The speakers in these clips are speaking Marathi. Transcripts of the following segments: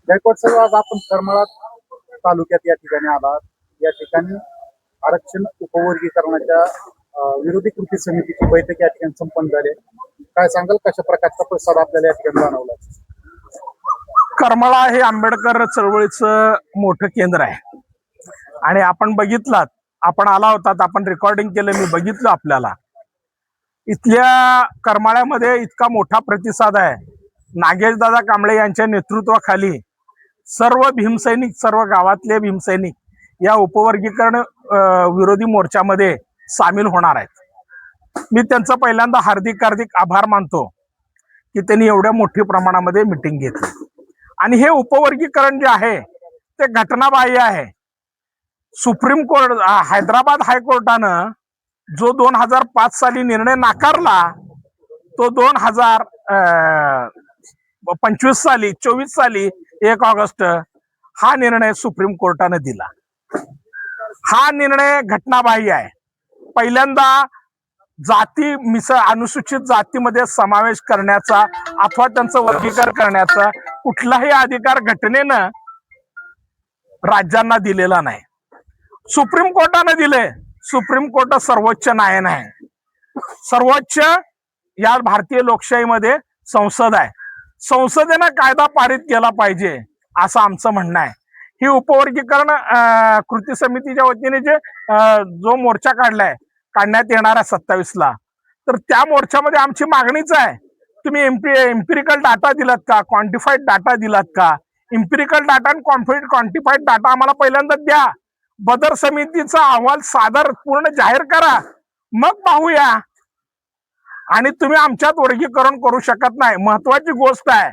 गायकवाड साहेब, आज आपण करमाळा तालुक्यात या ठिकाणी आलात. या ठिकाणी आरक्षण उपवर्गीकरणाच्या विरोधी कृती समितीची बैठक या ठिकाणी संपन्न झाली. काय सांगाल, कशा प्रकारचा प्रसाद आपल्याला या ठिकाणी जाणवला? करमाळा हे आंबेडकर चळवळीचं मोठं केंद्र आहे आणि आपण बघितलात, आपण आला होतात, आपण रेकॉर्डिंग केलं, मी बघितलं. आपल्याला इथल्या करमाळ्यामध्ये इतका मोठा प्रतिसाद आहे. नागेशदादा कांबळे यांच्या नेतृत्वाखाली सर्व भीमसैनिक, सर्व गावातले भीमसैनिक या उपवर्गीकरण विरोधी मोर्चामध्ये सामील होणार आहेत. मी त्यांचा पहिल्यांदा हार्दिक आभार मानतो की त्यांनी एवढ्या मोठ्या प्रमाणामध्ये मिटिंग घेतली. आणि हे उपवर्गीकरण जे आहे ते घटनाबाह्य आहे. सुप्रीम कोर्ट, हैदराबाद हायकोर्टानं जो 2005 साली निर्णय नाकारला, तो 2025 साली, 24 साली 1 ऑगस्ट हा निर्णय सुप्रीम कोर्टाने दिला. हा निर्णय घटनाबाह्य आहे. पहिल्यांदा अनुसूचित जातीमध्ये समावेश करण्याचा अथवा त्यांचं वर्गीकरण करण्याचा कुठलाही अधिकार घटनेनं राज्यांना दिलेला नाही. सुप्रीम कोर्टाने दिले. सुप्रीम कोर्ट सर्वोच्च न्यायालय आहे. सर्वोच्च या भारतीय लोकशाहीमध्ये संसद आहे. संसदेनं कायदा पारित केला पाहिजे असं आमचं म्हणणं आहे. ही उपवर्गीकरण कृती समितीच्या वतीने जो मोर्चा काढण्यात येणार आहे 27ला, तर त्या मोर्चामध्ये आमची मागणीच आहे, तुम्ही एम्पिरिकल डाटा दिलात का, क्वांटिफाईड डाटा दिलात का? एम्पिरिकल डाटा आणि क्वांटिफाईड डाटा आम्हाला पहिल्यांदा द्या. बदर समितीचा अहवाल सादर पूर्ण जाहीर करा, मग पाहूया. आणि तुम्ही आमच्यात वर्गीकरण करू शकत नाही. महत्वाची गोष्ट आहे,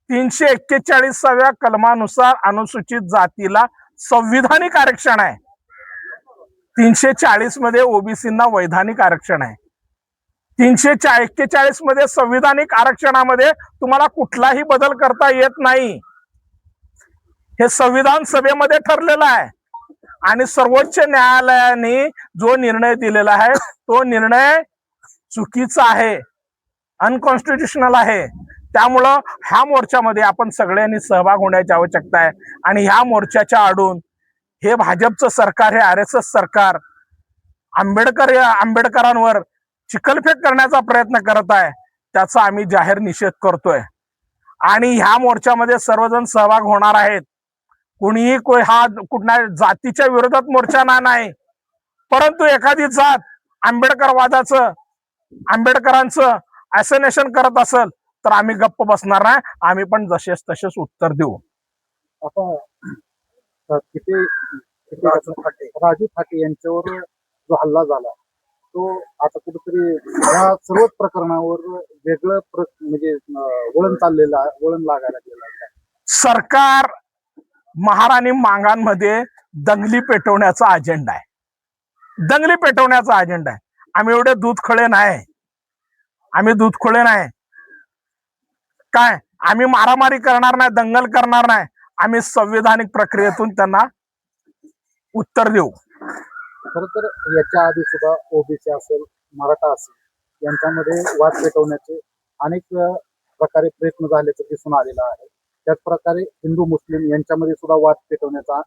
341व्या कलमानुसार अनुसूचित जातीला संविधानिक आरक्षण आहे. 340 मध्ये ओबीसींना वैधानिक आरक्षण आहे. 341 मध्ये संविधानिक आरक्षणामध्ये तुम्हाला कुठलाही बदल करता येत नाही. हे संविधान सभेमध्ये ठरलेलं आहे. आणि सर्वोच्च न्यायालयाने जो निर्णय दिलेला आहे तो निर्णय चुकीचा आहे, अनकॉन्स्टिट्युशनल आहे. त्यामुळं ह्या मोर्चामध्ये आपण सगळ्यांनी सहभाग होण्याची आवश्यकता आहे. आणि ह्या मोर्चाच्या आडून हे भाजपचं सरकार, हे RSS सरकार आंबेडकरांवर चिखलफेक करण्याचा प्रयत्न करत आहे. त्याचा आम्ही जाहीर निषेध करतोय. आणि ह्या मोर्चामध्ये सर्वजण सहभाग होणार आहेत. कुणीही हा कुठल्या जातीच्या विरोधात मोर्चा नाही, परंतु एखादी जात आंबेडकरांचं असॅसिनेशन करत असेल तर आम्ही गप्प बसणार नाही. आम्ही पण जसेच तसेच उत्तर देऊ. आता राजू फाटे यांच्यावर जो हल्ला झाला, तो आता कुठेतरी या सर्वच प्रकरणावर वेगळं म्हणजे वळण लागायला गेलं. सरकार महाराणी मांगांमध्ये दंगली पेटवण्याचा अजेंडा आहे. दंगली पेटवण्याचा अजेंडा आहे. आम्ही एवढे दूधखळे नाही. काय आम्ही मारामारी करणार नाही, दंगल करणार नाही. आम्ही संविधानिक प्रक्रियेतून त्यांना उत्तर देऊ. खर तर याच्या आधी सुद्धा ओबीसी असेल, मराठा असेल, यांच्यामध्ये वाद पेटवण्याचे अनेक प्रकारे प्रयत्न झाल्याचं दिसून आलेलं आहे. त्याच प्रकारे हिंदू मुस्लिम यांच्यामध्ये सुद्धा वाद पेटवण्याचा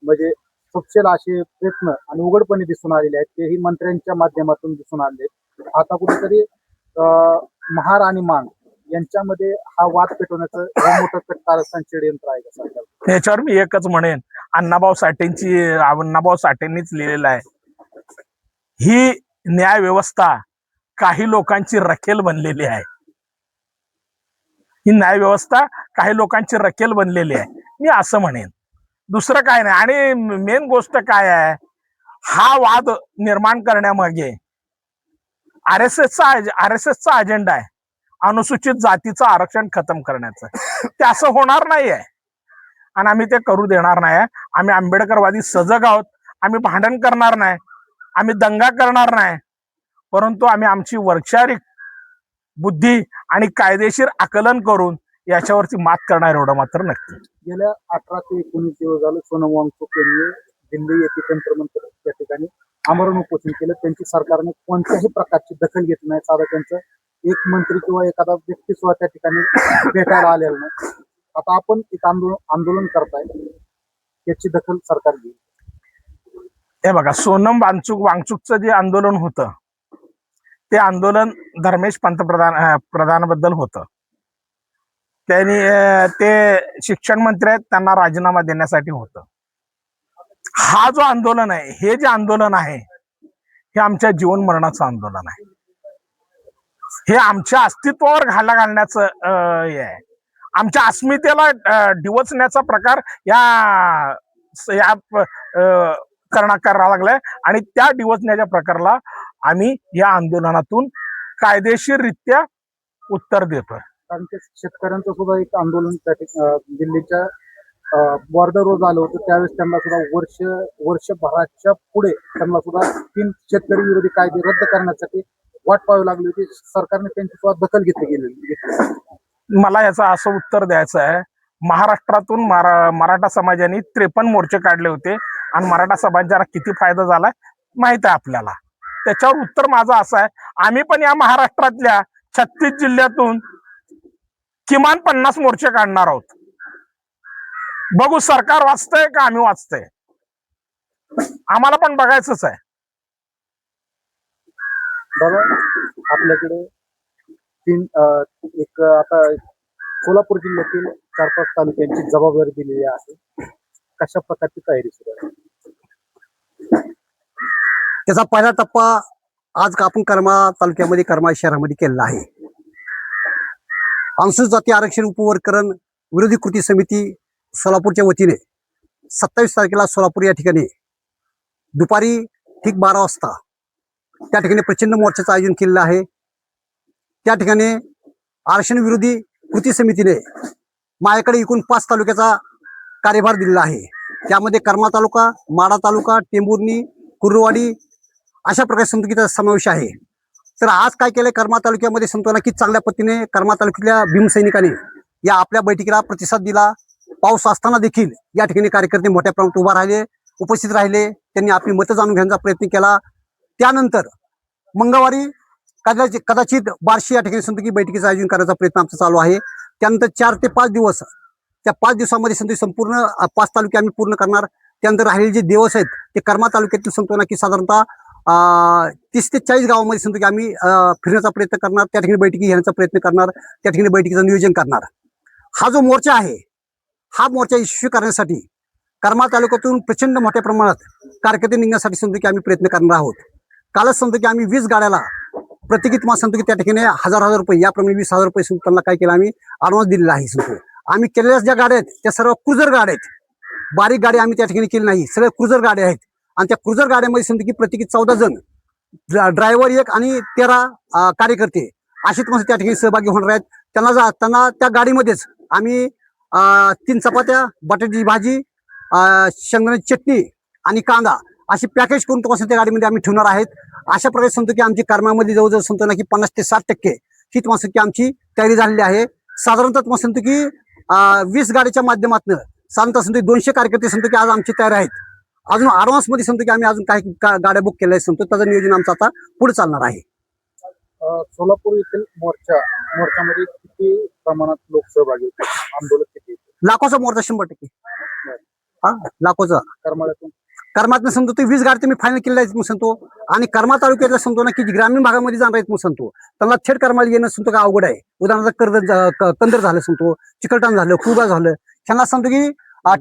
म्हणजे सपशेल असे प्रयत्न आणि उघडपणे दिसून आलेले आहेत. तेही मंत्र्यांच्या माध्यमातून दिसून आले. आता कुठेतरी महार आणि मांग यांच्यामध्ये हा वाद पेटवण्याचं हे मोठं कट्टारस्थान षडयंत्र आहे का सरकार? त्याच्यावर मी एकच म्हणेन, अण्णाभाऊ साठेंनीच लिहिलेलं आहे, ही न्याय व्यवस्था काही लोकांची रखेल बनलेली आहे. ही न्याय व्यवस्था काही लोकांची रखेल बनलेली आहे, मी असं म्हणेन. दुसरं काय नाही. आणि मेन गोष्ट काय आहे, हा वाद निर्माण करण्यामागे RSSचा अजेंडा आहे, अनुसूचित जातीचं आरक्षण खतम करण्याचं. ते असं होणार नाहीये आणि आम्ही ते करू देणार नाही. आम्ही आंबेडकरवादी सजग आहोत. आम्ही भांडण करणार नाही, आम्ही दंगा करणार नाही, परंतु आम्ही आमची वैचारिक बुद्धी आणि कायदेशीर आकलन करून याच्यावरती मात करणार, एवढं मात्र नक्की. गेल्या 18 ते 19 दिवस झाले सोनम वांगचुक यांनी दिल्ली येथे तंत्रमंत्र त्या ठिकाणी आमरण उपोषण केलं. त्यांची सरकारने कोणत्याही प्रकारची दखल घेतली नाही. साधा त्यांचं एक मंत्री किंवा एखादा व्यक्ती सुद्धा त्या ठिकाणी भेटायला आलेला नाही. आता आपण एक आंदोलन करताय, याची दखल सरकार घेईल. हे बघा, सोनम वांगचुकचं जे आंदोलन होतं ते आंदोलन धर्मेश प्रधानबद्दल होतं. त्यांनी ते शिक्षण मंत्री आहेत, त्यांना राजीनामा देण्यासाठी होतं. हा जो आंदोलन आहे, हे जे आंदोलन आहे, हे आमच्या जीवन मरणाचं आंदोलन आहे. हे आमच्या अस्तित्वावर घाला घालण्याचं हे आहे. आमच्या अस्मितेला डिवचण्याचा प्रकार या करावा लागलाय आणि त्या डिवचण्याच्या प्रकाराला आम्ही या आंदोलनातून कायदेशीररित्या उत्तर देतोय. कारण की शेतकऱ्यांचं सुद्धा एक आंदोलन त्या दिल्लीच्या बॉर्डरवर झालं होतं. त्यावेळेस त्यांना सुद्धा वर्षभराच्या पुढे त्यांना सुद्धा 3 शेतकरी विरोधी कायदे रद्द करण्यासाठी वाट पाहावी लागली होती. सरकारने त्यांची सुद्धा दखल घेतली. मला याचं असं उत्तर द्यायचं आहे, महाराष्ट्रातून मराठा समाजाने 53 मोर्चे काढले होते आणि मराठा समाजाला किती फायदा झालाय माहित आहे आपल्याला. त्याच्यावर उत्तर माझं असं आहे, आम्ही पण या महाराष्ट्रातल्या 36 जिल्ह्यातून किमान 50 मोर्चे काढणार आहोत. बघू सरकार वाचतंय का आम्ही वाचतंय, आम्हाला पण बघायचंच आहे. बघा, आपल्याकडे आता सोलापूर जिल्ह्यातील 4-5 तालुक्यांची जबाबदारी दिलेली आहे. कशा प्रकारची तयारी सुरू आहे? त्याचा पहिला टप्पा आज आपण करमाळा तालुक्यामध्ये करमाळा शहरामध्ये केलेला आहे. अनुसूचित जाती आरक्षण उपवर्गीकरण विरोधी कृती समिती सोलापूरच्या वतीने 27 तारखेला सोलापूर या ठिकाणी दुपारी ठीक 12 वाजता त्या ठिकाणी प्रचंड मोर्चाचं आयोजन केलेलं आहे. त्या ठिकाणी आरक्षण विरोधी कृती समितीने माझ्याकडे एकूण 5 तालुक्याचा कार्यभार दिलेला आहे. त्यामध्ये करमाळा तालुका, माढा तालुका, टेंभुर्णी, कुर्डुवाडी अशा प्रकारे समतुकीचा समावेश आहे. तर आज काय केलंय, करमाळा तालुक्यामध्ये सांगतो ना की चांगल्या पद्धतीने करमाळा तालुक्यातल्या भीमसैनिकांनी या आपल्या बैठकीला प्रतिसाद दिला. पाऊस असताना देखील या ठिकाणी कार्यकर्ते मोठ्या प्रमाणात उपस्थित राहिले. त्यांनी आपली मतं जाणून घेण्याचा प्रयत्न केला. त्यानंतर मंगळवारी कदाचित बार्शी या ठिकाणी संत की बैठकीचं आयोजन करण्याचा प्रयत्न आमचा चालू आहे. त्यानंतर 4 ते 5 दिवस, त्या 5 दिवसामध्ये संत संपूर्ण 5 तालुके आम्ही पूर्ण करणार. त्यानंतर राहिलेले जे दिवस आहेत ते करमाळा तालुक्यातील सांगतो ना की साधारणतः 30 ते 40 गावामध्ये सांगतो की आम्ही फिरण्याचा प्रयत्न करणार. त्या ठिकाणी बैठकी घेण्याचा प्रयत्न करणार. त्या ठिकाणी बैठकीचं नियोजन करणार. हा जो मोर्चा आहे, हा मोर्चा यशस्वी करण्यासाठी करमाळा तालुक्यातून प्रचंड मोठ्या प्रमाणात कार्यकर्ते निघण्यासाठी सांगतो की आम्ही प्रयत्न करणार आहोत. कालच सांगतो की आम्ही 20 गाड्याला प्रत्येकी तुम्हाला सांगतो की त्या ठिकाणी 1000 रुपये, याप्रमाणे 20,000 रुपये त्यांना काय केलं, आम्ही ॲडव्हान्स दिलेला आहे. सांगतो आम्ही केलेल्या ज्या गाड्या आहेत त्या सर्व क्रुझर गाड्या आहेत. बारीक गाडी आम्ही त्या ठिकाणी केली नाही, सगळ्या क्रुझर गाड्या आहेत. आणि त्या क्रुझर गाड्यामध्ये सांगतो की प्रत्येकी 14 जण, ड्रायव्हर 1 आणि 13 कार्यकर्ते असे तुम्हाला त्या ठिकाणी सहभागी होणार आहेत. त्यांना त्या गाडीमध्येच आम्ही 3 चपात्या, बटाट्याची भाजी, शेंगदाण्याची चटणी आणि कांदा अशी पॅकेज करून तुम्हाला त्या गाडीमध्ये आम्ही ठेवणार आहेत. अशा प्रकारे सांगतो की आमची करमाळ्यामध्ये जवळजवळ सांगतो ना की 50 ते 60% ही तुम्हाला की आमची तयारी झालेली आहे. साधारणतः तुम्हाला सांगतो की 20 गाड्याच्या माध्यमातून साधारणतः सांगतो 200 कार्यकर्ते सांगतो की आज आमची तयार आहेत. अजून ॲडव्हान्स मध्ये सांगतो की आम्ही अजून काही गाड्या बुक केल्या आहेत. सांगतो त्याचं नियोजन आमचं आता पुढे चालणार आहे. सोलापूर येथील मोर्चामध्ये किती प्रमाणात लोक सहभागी होते? आंदोलन किती? लाखोचा मोर्चा 100%. हा, लाखोचा. करमाळ्यातून सांगतो ते 20 गाड्या मी फायनल केलेल्या आहेत सांगतो. आणि करमाळा तालुक्यातला सांगतो ना की ग्रामीण भागामध्ये जाणार आहेत सांगतो त्यांना थेट करमाळ्याला येणं सांगतो का अवघड आहे. उदाहरणार्थ कंदर झालं सांगतो, चिकलठाण झालं, कुगा झालं, त्यांना सांगतो की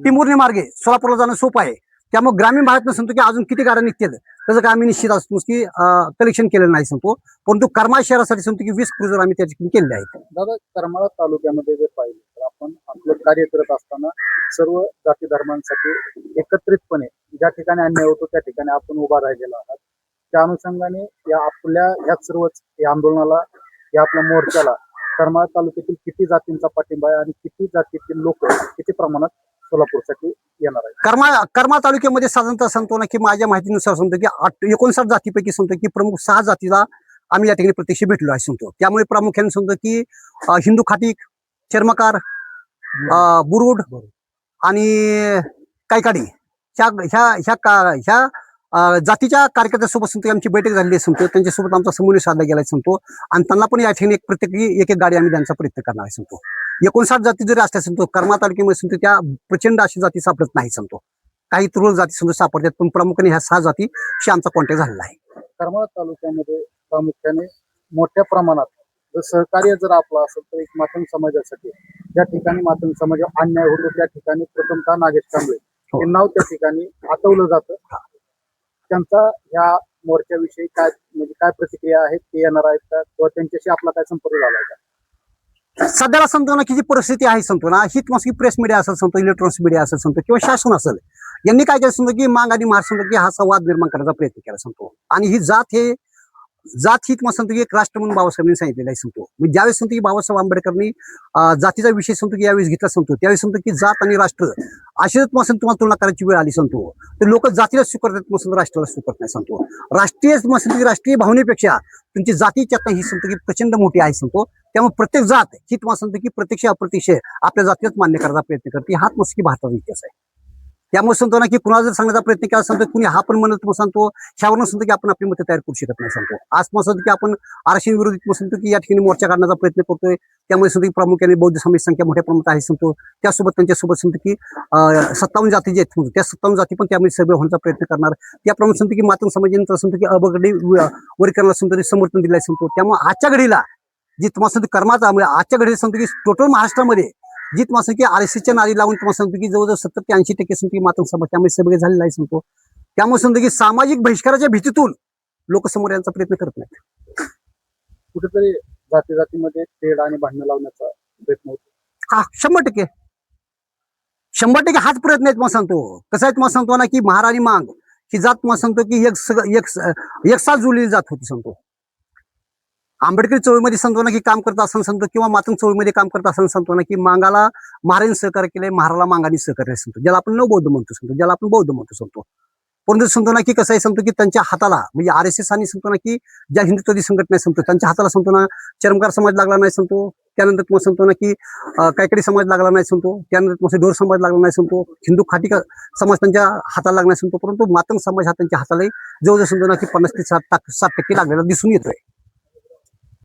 टिंबुर्णी मार्गे सोलापूरला जाणं सोपं आहे. त्यामुळे ग्रामीण भागात सांगतो की अजून किती गाड्या निघतील त्याचं काय आम्ही निश्चित असतो की कलेक्शन केलेलं नाही सांगतो. परंतु करमाळा शहरासाठी सांगतो की 20 क्रुझर आम्ही त्या ठिकाणी केलेले आहेत. दादा, करमाळा तालुक्यामध्ये जर पाहिलं तर आपण आपलं कार्य करत असताना सर्व जाती धर्मांसाठी एकत्रितपणे ज्या ठिकाणी अन्याय होतो त्या ठिकाणी आपण उभा राहिलेला आहात. त्या अनुषंगाने ह्या सर्वच या आंदोलनाला, या आपल्या मोर्चाला करमाळा तालुक्यातील किती जातींचा पाठिंबा आहे आणि किती जातीतील लोक किती प्रमाणात सोलापूरसाठी येणार आहे? करमाळा तालुक्यामध्ये साधारणतः सांगतो ना की माझ्या माहितीनुसार सांगतो की 59 जातीपैकी सांगतो की प्रमुख 6 जातीला आम्ही या ठिकाणी प्रत्यक्ष भेटलो आहे सांगतो. त्यामुळे प्रामुख्याने सांगतो की हिंदू खाटीक, चर्मकार, बुरुड आणि कायकाडी ह्या जातीच्या कार्यकर्त्यासोबत सांगतो आमची बैठक झालेली सांगतो. त्यांच्यासोबत आमचा समन्वय साधला गेला सांगतो. आणि त्यांना पण या ठिकाणी प्रत्येकी एक गाडी आम्ही द्यायचा प्रयत्न करणार आहे सांगतो. 59 जाती जरी असल्या सांगतो कर्मा तालुक्यामध्ये सांगतो त्या प्रचंड अशी जाती सापडत नाही सांगतो. काही तुरळक जाती समजा सापडतात पण प्रामुख्याने ह्या 6 जातीशी आमचा कॉन्टॅक्ट झालेला आहे. करमाळा तालुक्यामध्ये प्रामुख्याने मोठ्या प्रमाणात जर सहकार्य जर आपलं असेल तर एक मातंग समाजासाठी ज्या ठिकाणी मातंग समाज अन्याय होतो त्या ठिकाणी प्रथमतः नागेश कांबळे हो. हे नाव त्या ठिकाणी आठवलं जातं. त्यांचा ह्या मोर्चाविषयी काय म्हणजे काय प्रतिक्रिया आहेत ते येणार आहेत का किंवा त्यांच्याशी आपला काय संपर्क झाला आहे का? सध्याला सांगतो ना की जी परिस्थिती आहे सांगतो ना ही मस्त प्रेस मीडिया असेल सांगतो इलेक्ट्रॉनिक्स मीडिया असेल सांगतो किंवा शासन असेल यांनी काय केलं सांगतो की मांग आणि मार सांगतो की हा संवाद निर्माण करण्याचा प्रयत्न केला सांगतो. आणि ही जात ही तुम्हाला सांगतो की एक राष्ट्र म्हणून बाबासाहेबांनी सांगितलेलं आहे सांगतो. मी ज्यावेळेस सांगतो की बाबासाहेब आंबेडकरांनी जातीचा विषय सांगतो की यावेळेस घेतला सांगतो त्यावेळेस सांगतो की जात आणि राष्ट्र अशी तुम्हाला तुलना करायची वेळ आली सांगतो तर लोक जातीला स्वीकारतात मग राष्ट्राला स्वीकारत नाही सांगतो. राष्ट्रीय सांगतो की राष्ट्रीय भावनेपेक्षा तुमची जाती चेतना ही सांगतो की प्रचंड मोठी आहे सांगतो. त्यामुळे प्रत्येक जात ही तुम्हाला सांगतो की प्रत्यक्ष अप्रत्यक्ष आपल्या जातीलाच मान्य करायचा प्रयत्न करते. हाच मस्त की भारताचा इतिहास आहे. त्यामुळे सांगतो ना की कुणाला जर सांगण्याचा प्रयत्न केला सांगतो कुणी हा पण म्हणत सांगतो ह्यावरून सांगतो की आपण आपली मतं तयार करू शकत नाही सांगतो. आज मग सांगतो की आपण आरक्षण विरोधी सांगतो की या ठिकाणी मोर्चा काढण्याचा प्रयत्न करतोय. त्यामुळे सांगतो की प्रामुख्याने बौद्ध समाज संख्या मोठ्या प्रमाणात आहे सांगतो. त्यासोबत त्यांच्यासोबत सांगतो की 57 जाती जे आहेत त्या 57 जाती पण त्यामध्ये सभ्य होण्याचा प्रयत्न करणार. त्याप्रमाणे सांगतो की मातंग समाजाने सांगतो की अबगडी वर्गीकरणाला सांगतो समर्थन दिलंय सांगतो. त्यामुळे आजच्या घडीला जी तुम्हाला सांगतो कर्माचा आजच्या घडीला सांगतो की टोटल महाराष्ट्रामध्ये जी तुम्हाला सांगतो की आरएसएसच्या नारी लावून तुम्हाला सांगतो की जवळजवळ 70 ते 80% सांगतो की मातंग समाज त्यामध्ये सहभागी झालेला आहे सांगतो. त्यामुळे सांगतो की सामाजिक बहिष्काराच्या भीतीतून लोक समोर यांचा प्रयत्न करत नाहीत. कुठेतरी जातीमध्ये तेढ आणि भांडणं लावण्याचा प्रयत्न होतो. हा 100% हाच प्रयत्न आहे तुम्हाला सांगतो. कसं आहे तुम्हाला सांगतो ना की महार आणि मांग ही जात तुम्हाला सांगतो की एक साथ जुळलेली जात होती सांगतो. आंबेडकरी चळवळीमध्ये सांगतो ना की काम करत असताना सांगतो किंवा मातंग चळवळीमध्ये काम करत असताना सांगतो ना की मांगाला महाराने सहकार्य केलंय महाराला मांगाने सहकार्य सांगतो. ज्याला आपण नवबौद्ध म्हणतो सांगतो ज्याला आपण बौद्ध म्हणतो सांगतो. परंतु सांगतो ना की कसं आहे सांगतो की त्यांच्या हाताला म्हणजे आरएसएस आणि सांगतो ना की ज्या हिंदुत्ववादी संघटना सांगतो त्यांच्या हाताला सांगतो ना चरमकार समाज लागला नाही सांगतो. त्यानंतर तुम्हाला सांगतो ना की कायकडी समाज लागला नाही सांगतो. त्यानंतर तुम्हाला ढोर समाज लागला नाही सांगतो. हिंदू खाटी समाज त्यांच्या हाताला लागला नाही सांगतो. परंतु मातंग समाज हा त्यांच्या हाताला जवळजवळ सांगतो ना की 50 ते 60% लागलेला दिसून येतोय.